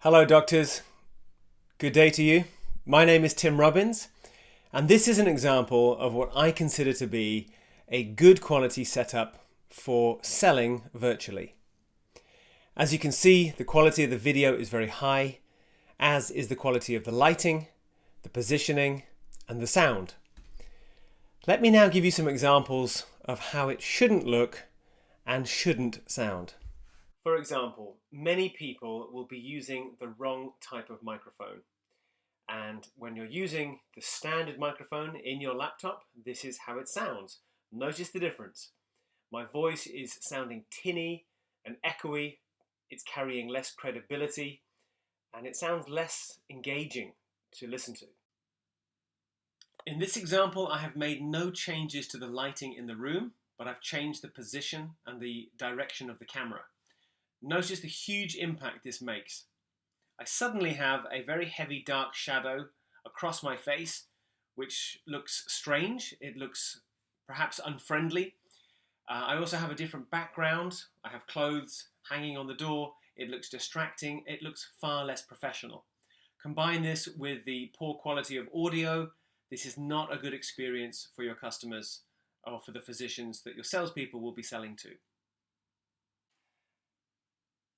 Hello doctors, good day to you. My name is Tim Robbins and this is an example of what I consider to be a good quality setup for selling virtually. As you can see, the quality of the video is very high, as is the quality of the lighting, the positioning and the sound. Let me now give you some examples of how it shouldn't look and shouldn't sound. For example, many people will be using the wrong type of microphone. And when you're using the standard microphone in your laptop, this is how it sounds. Notice the difference. My voice is sounding tinny and echoey. It's carrying less credibility and it sounds less engaging to listen to. In this example, I have made no changes to the lighting in the room, but I've changed the position and the direction of the camera. Notice the huge impact this makes. I suddenly have a very heavy dark shadow across my face, which looks strange. It looks perhaps unfriendly. I also have a different background. I have clothes hanging on the door. It looks distracting. It looks far less professional. Combine this with the poor quality of audio. This is not a good experience for your customers or for the physicians that your salespeople will be selling to.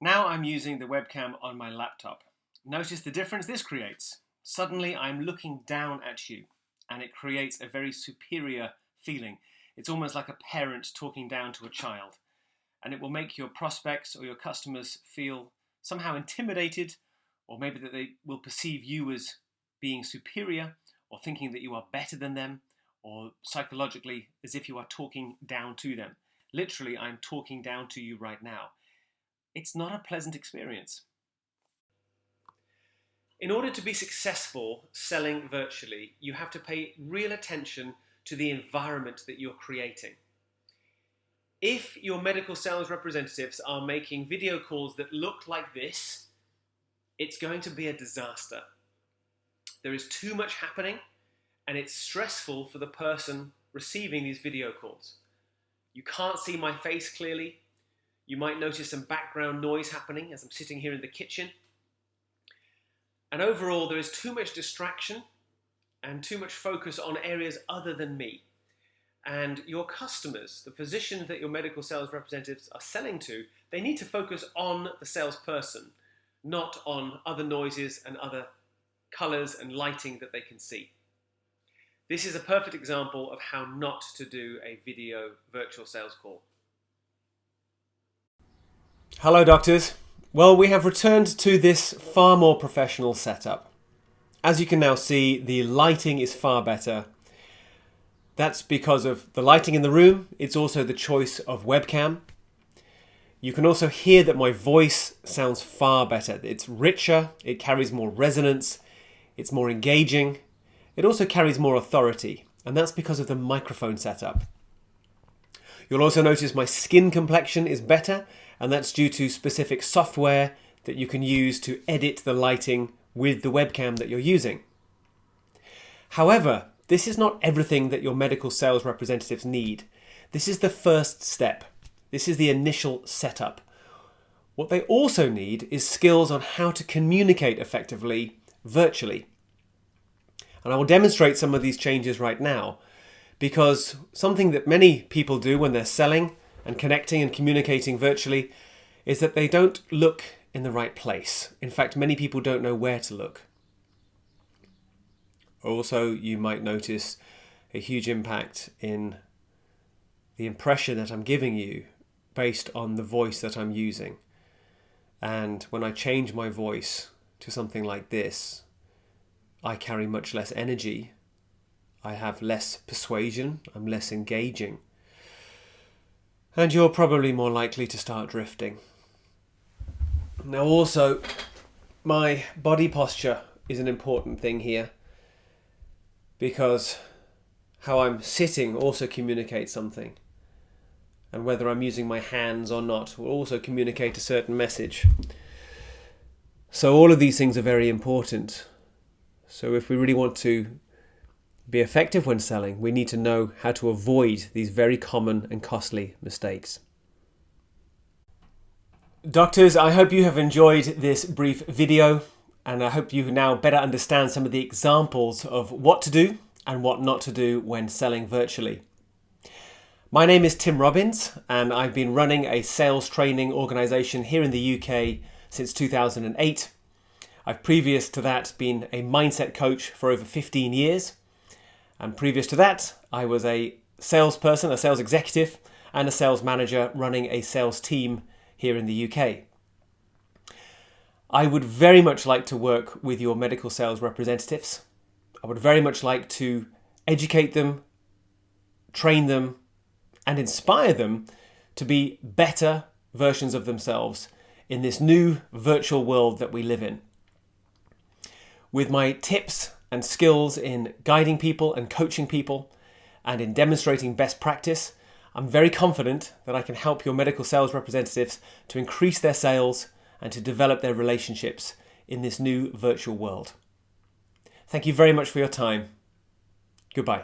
Now I'm using the webcam on my laptop. Notice the difference this creates. Suddenly I'm looking down at you and it creates a very superior feeling. It's almost like a parent talking down to a child, and it will make your prospects or your customers feel somehow intimidated, or maybe that they will perceive you as being superior or thinking that you are better than them, or psychologically as if you are talking down to them. Literally, I'm talking down to you right now. It's not a pleasant experience. In order to be successful selling virtually, you have to pay real attention to the environment that you're creating. If your medical sales representatives are making video calls that look like this, it's going to be a disaster. There is too much happening and it's stressful for the person receiving these video calls. You can't see my face clearly. You might notice some background noise happening as I'm sitting here in the kitchen. And overall, there is too much distraction and too much focus on areas other than me. And your customers, the physicians that your medical sales representatives are selling to, they need to focus on the salesperson, not on other noises and other colors and lighting that they can see. This is a perfect example of how not to do a video virtual sales call. Hello doctors. Well, we have returned to this far more professional setup. As you can now see, the lighting is far better. That's because of the lighting in the room. It's also the choice of webcam. You can also hear that my voice sounds far better. It's richer, it carries more resonance, it's more engaging. It also carries more authority, and that's because of the microphone setup. You'll also notice my skin complexion is better, and that's due to specific software that you can use to edit the lighting with the webcam that you're using. However, this is not everything that your medical sales representatives need. This is the first step. This is the initial setup. What they also need is skills on how to communicate effectively virtually. And I will demonstrate some of these changes right now, because something that many people do when they're selling and connecting and communicating virtually is that they don't look in the right place. In fact, many people don't know where to look. Also, you might notice a huge impact in the impression that I'm giving you based on the voice that I'm using. And when I change my voice to something like this, I carry much less energy. I have less persuasion. I'm less engaging. And you're probably more likely to start drifting. Now also, my body posture is an important thing here, because how I'm sitting also communicates something. And whether I'm using my hands or not will also communicate a certain message. So all of these things are very important. So if we really want to be effective when selling, we need to know how to avoid these very common and costly mistakes. Doctors, I hope you have enjoyed this brief video, and I hope you now better understand some of the examples of what to do and what not to do when selling virtually. My name is Tim Robbins, and I've been running a sales training organisation here in the UK since 2008. I've previous to that been a mindset coach for over 15 years, and previous to that I was a salesperson, a sales executive and a sales manager running a sales team here in the UK. I would very much like to work with your medical sales representatives. I would very much like to educate them, train them, and inspire them to be better versions of themselves in this new virtual world that we live in. With my tips and skills in guiding people and coaching people and in demonstrating best practice, I'm very confident that I can help your medical sales representatives to increase their sales and to develop their relationships in this new virtual world. Thank you very much for your time. Goodbye.